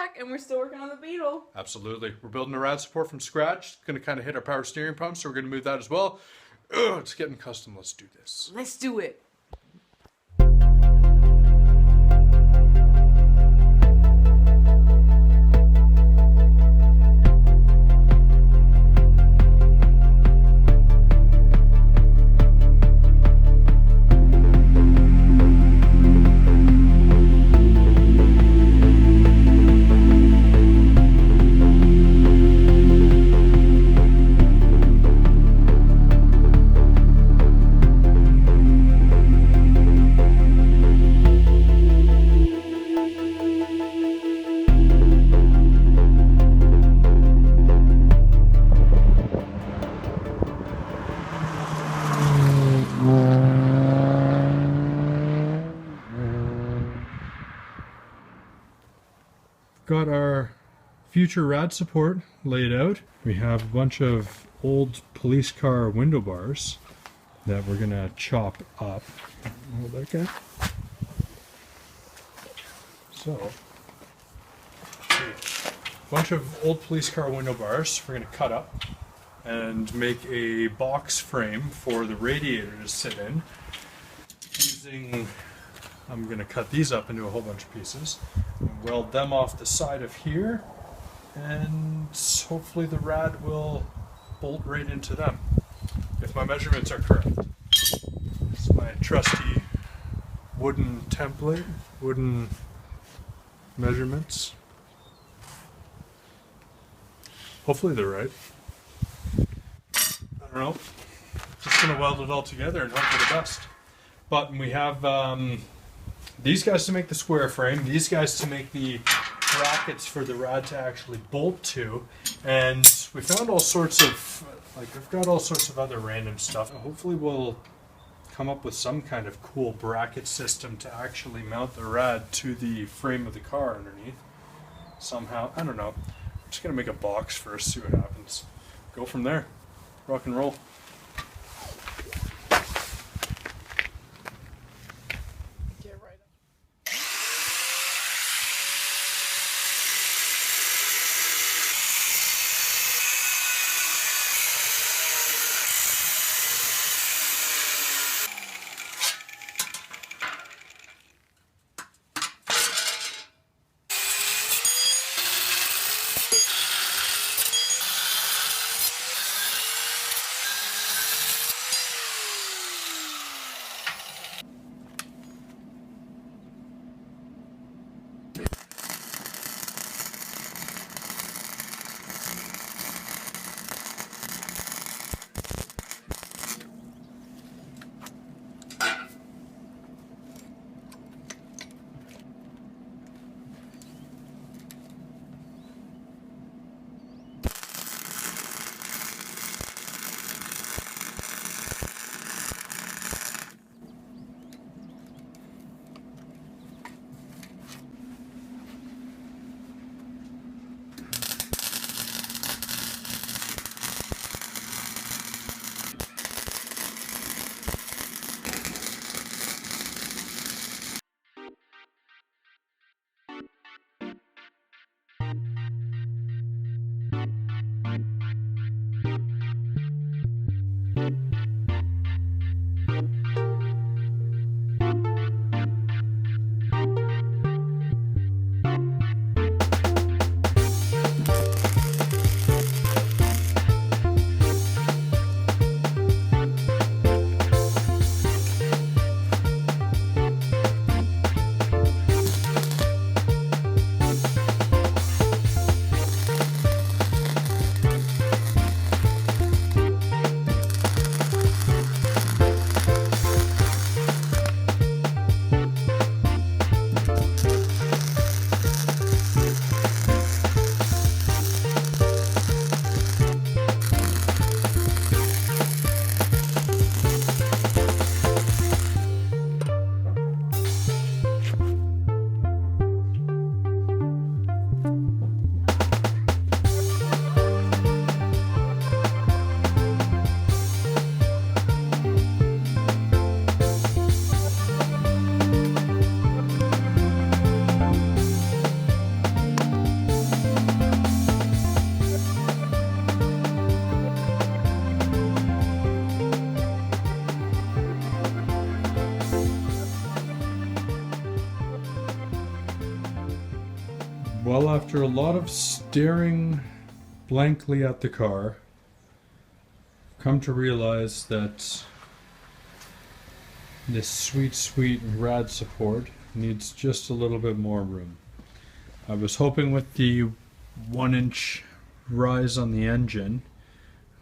back and we're still working on the Beetle. Absolutely. We're building a rad support from scratch. Going to kind of hit our power steering pump, so we're going to move that as well. Ugh, it's getting custom. Let's do this. Let's do it. Got our future rad support laid out. We have a bunch of old police car window bars that we're gonna chop up. Hold that guy. So, a bunch of old police car window bars we're gonna cut up and make a box frame for the radiator to sit in. I'm going to cut these up into a whole bunch of pieces, weld them off the side of here, and hopefully the rad will bolt right into them, if my measurements are correct. This is my trusty wooden template, wooden measurements. Hopefully they're right. I don't know. Just going to weld it all together and hope for the best. But we have these guys to make the square frame, these guys to make the brackets for the rad to actually bolt to, and we found all sorts of, I've got all sorts of other random stuff. Hopefully we'll come up with some kind of cool bracket system to actually mount the rad to the frame of the car underneath. Somehow, I don't know. I'm just going to make a box first, see what happens. Go from there. Rock and roll. Well, after a lot of staring blankly at the car, I've come to realize that this sweet rad support needs just a little bit more room. I was hoping with the 1-inch rise on the engine,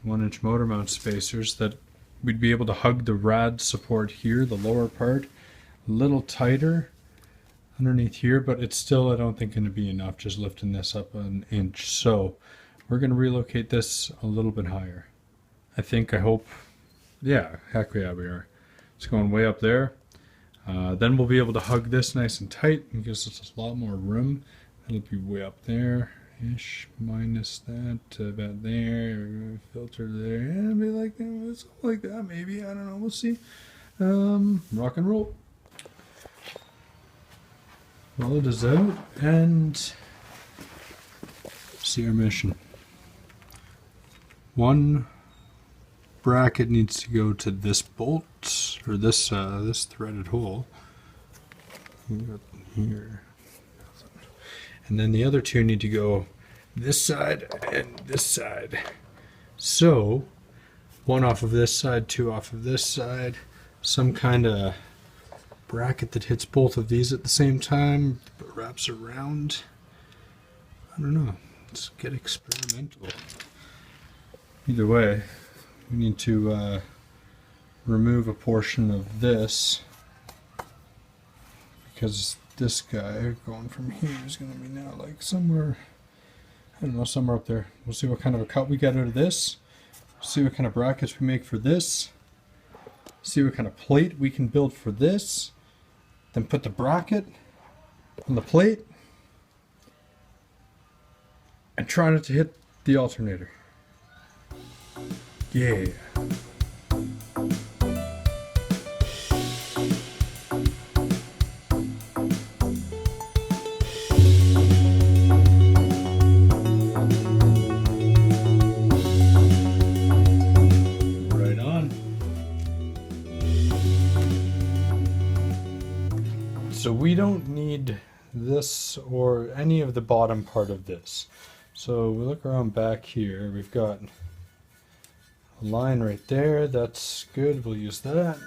1-inch motor mount spacers, that we'd be able to hug the rad support here, the lower part, a little tighter underneath here, but it's still, I don't think, going to be enough just lifting this up an inch. So we're going to relocate this a little bit higher. I hope, yeah, heck yeah, we are. It's going way up there. Then we'll be able to hug this nice and tight and gives us a lot more room. It'll be way up there-ish, minus that, about there, filter there, yeah, be like, something like that, maybe, I don't know, we'll see. Rock and roll. Well, it is out, and see our mission. One bracket needs to go to this bolt, or this threaded hole here, and then the other two need to go this side and this side. So one off of this side, two off of this side, some kind of bracket that hits both of these at the same time but wraps around. I don't know, let's get experimental. Either way, we need to remove a portion of this, because this guy going from here is going to be now like somewhere, I don't know, somewhere up there. We'll see what kind of a cut we get out of this, see what kind of brackets we make for this, see what kind of plate we can build for this, then put the bracket on the plate and try not to hit the alternator. Yeah. Right on. So we don't need this or any of the bottom part of this. So we look around back here, we've got a line right there, that's good, we'll use that.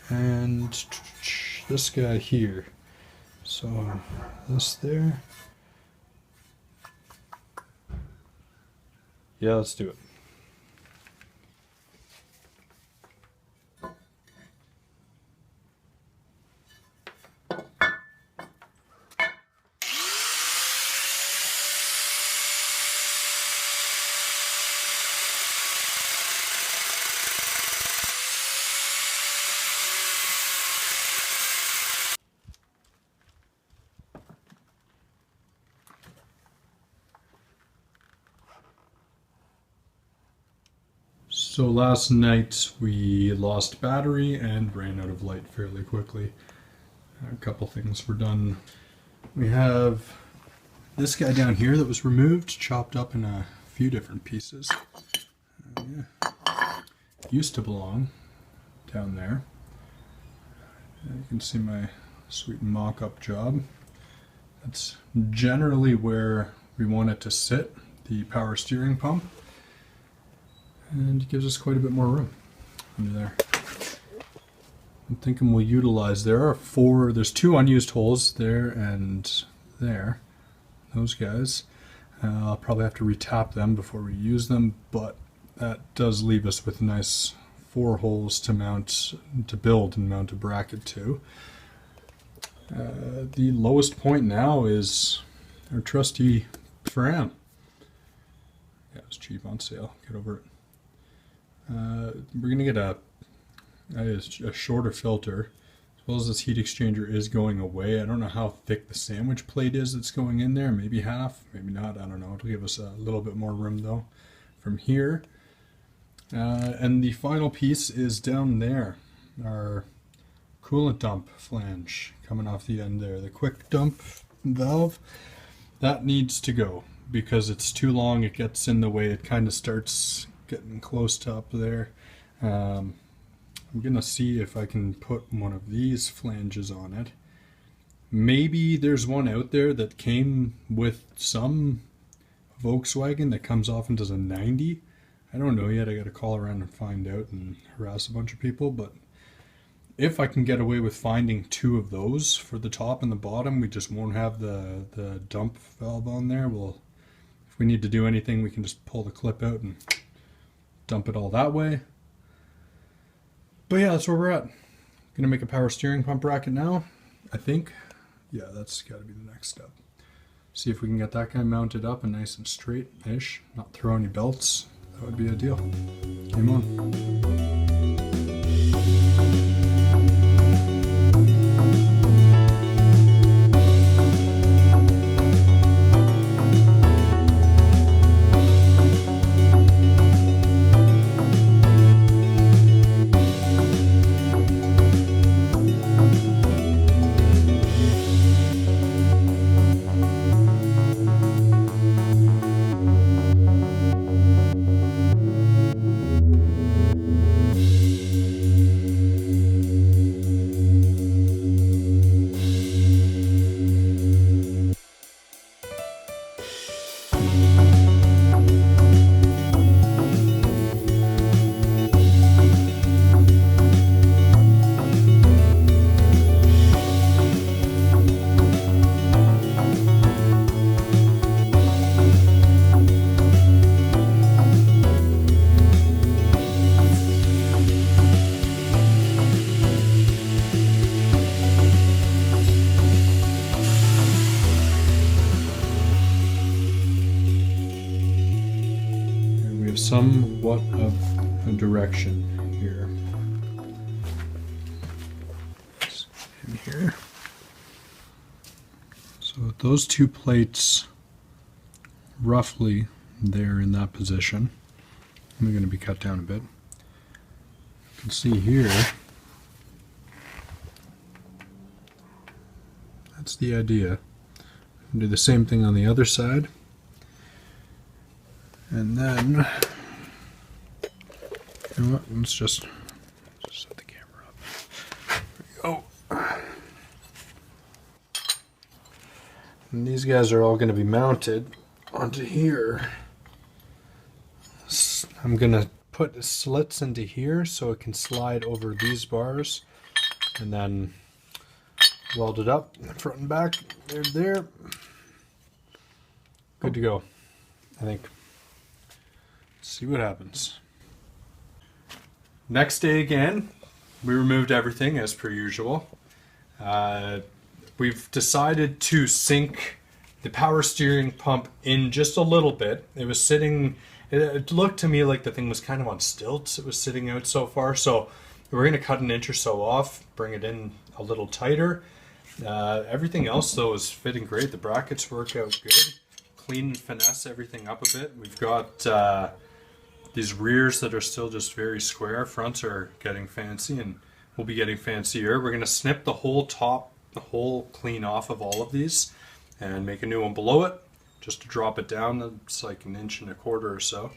And this guy here. So this there. Yeah, let's do it. So last night we lost battery and ran out of light fairly quickly. A couple things were done. We have this guy down here that was removed, chopped up in a few different pieces. Yeah. Used to belong down there. You can see my sweet mock-up job. That's generally where we want it to sit, the power steering pump. And it gives us quite a bit more room under there. I'm thinking we'll utilize, there's two unused holes there and there, those guys. I'll probably have to retap them before we use them, but that does leave us with nice 4 holes to build and mount a bracket to. The lowest point now is our trusty Fram. Yeah, it was cheap on sale, get over it. We're going to get a shorter filter, as well as this heat exchanger is going away. I don't know how thick the sandwich plate is that's going in there, maybe half, maybe not, I don't know. It'll give us a little bit more room though from here. And the final piece is down there, our coolant dump flange coming off the end there, the quick dump valve. That needs to go because it's too long, it gets in the way, it kind of starts getting close to up there. I'm gonna see if I can put one of these flanges on it Maybe there's one out there that came with some Volkswagen that comes off and does a 90. I don't know yet. I got to call around and find out and harass a bunch of people. But if I can get away with finding 2 of those for the top and the bottom, we just won't have the dump valve on there. If we need to do anything, we can just pull the clip out and dump it all that way. But yeah, that's where we're at. Gonna make a power steering pump bracket now, I think. Yeah, that's gotta be the next step. See if we can get that guy mounted up and nice and straight-ish, not throw any belts. That would be ideal. Game on. Somewhat of a direction here. In here. So those 2 plates roughly there in that position. They're going to be cut down a bit. You can see here. That's the idea. Do the same thing on the other side. And then, you know what, let's just set the camera up. There we go. And these guys are all going to be mounted onto here. I'm going to put slits into here so it can slide over these bars and then weld it up front and back. There. Good to go, I think. See what happens. Next day again, we removed everything as per usual. We've decided to sink the power steering pump in just a little bit. It was sitting, it looked to me like the thing was kind of on stilts. It was sitting out so far, so we're going to cut an inch or so off, bring it in a little tighter. Everything else though is fitting great. The brackets work out good. Clean and finesse everything up a bit. We've got these rears that are still just very square. Fronts are getting fancy and we'll be getting fancier. We're going to snip the whole top, the whole clean off of all of these and make a new one below it just to drop it down. It's like 1.25 inches or so.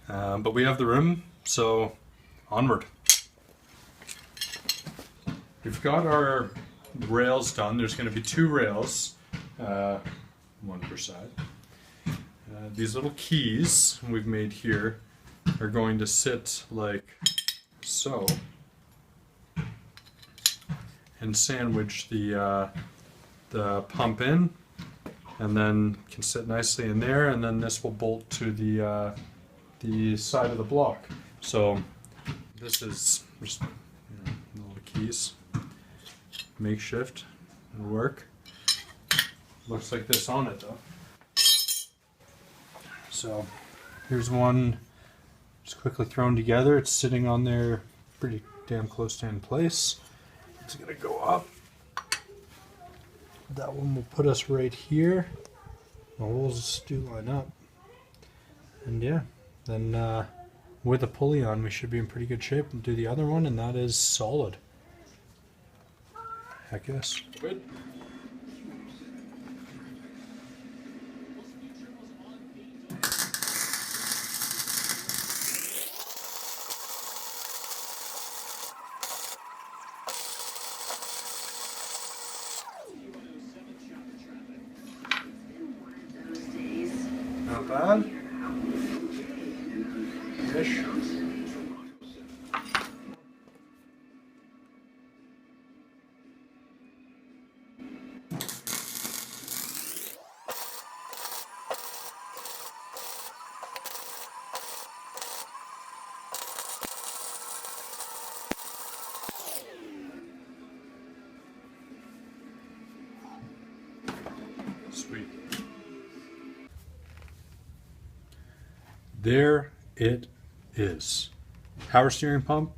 But we have the room, so onward. We've got our rails done. There's going to be 2 rails, 1 per side. These little keys we've made here are going to sit like so and sandwich the pump in, and then can sit nicely in there, and then this will bolt to the side of the block. So this is just, you know, little keys, makeshift, it'll work. Looks like this on it though. So here's one just quickly thrown together. It's sitting on there pretty damn close to in place. It's gonna go up. That one will put us right here. The holes do line up. And yeah, then with a pulley on we should be in pretty good shape and do the other one, and that is solid. Heck yes. Good. Not bad. Ish. Sweet. There it is. Power steering pump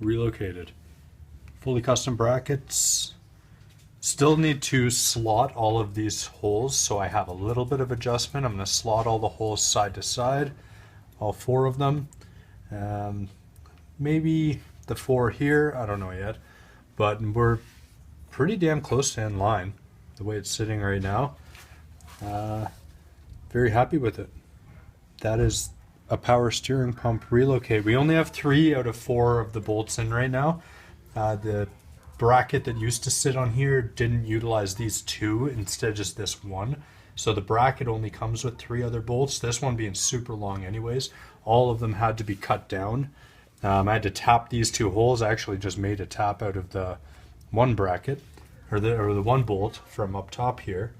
relocated. Fully custom brackets. Still need to slot all of these holes, so I have a little bit of adjustment. I'm going to slot all the holes side to side, all 4 of them. Maybe the 4 here, I don't know yet, but we're pretty damn close to in line the way it's sitting right now. Very happy with it. That is a power steering pump Relocate. We only have 3 out of 4 of the bolts in right now. The bracket that used to sit on here didn't utilize these 2, instead just this 1. So the bracket only comes with 3 other bolts, this one being super long anyways. All of them had to be cut down. I had to tap these 2 holes. I actually just made a tap out of the 1 bracket, or the 1 bolt from up top here.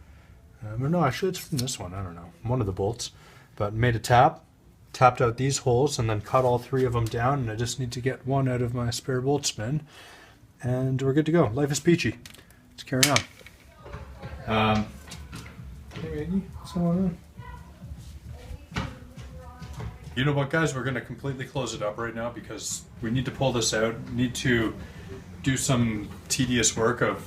Or no, actually it's from this one, I don't know, one of the bolts. But made a tap, tapped out these holes, and then cut all 3 of them down, and I just need to get 1 out of my spare bolt spin, and we're good to go. Life is peachy. Let's carry on. Hey Maggie, what's going on? You know what, guys, we're going to completely close it up right now because we need to pull this out. Need to do some tedious work of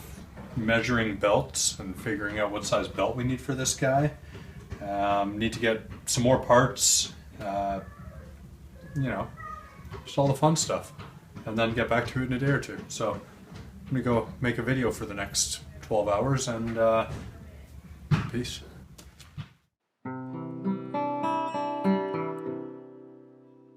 measuring belts and figuring out what size belt we need for this guy. Need to get some more parts, you know, just all the fun stuff, and then get back to it in a day or 2. So I'm gonna go make a video for the next 12 hours, and peace.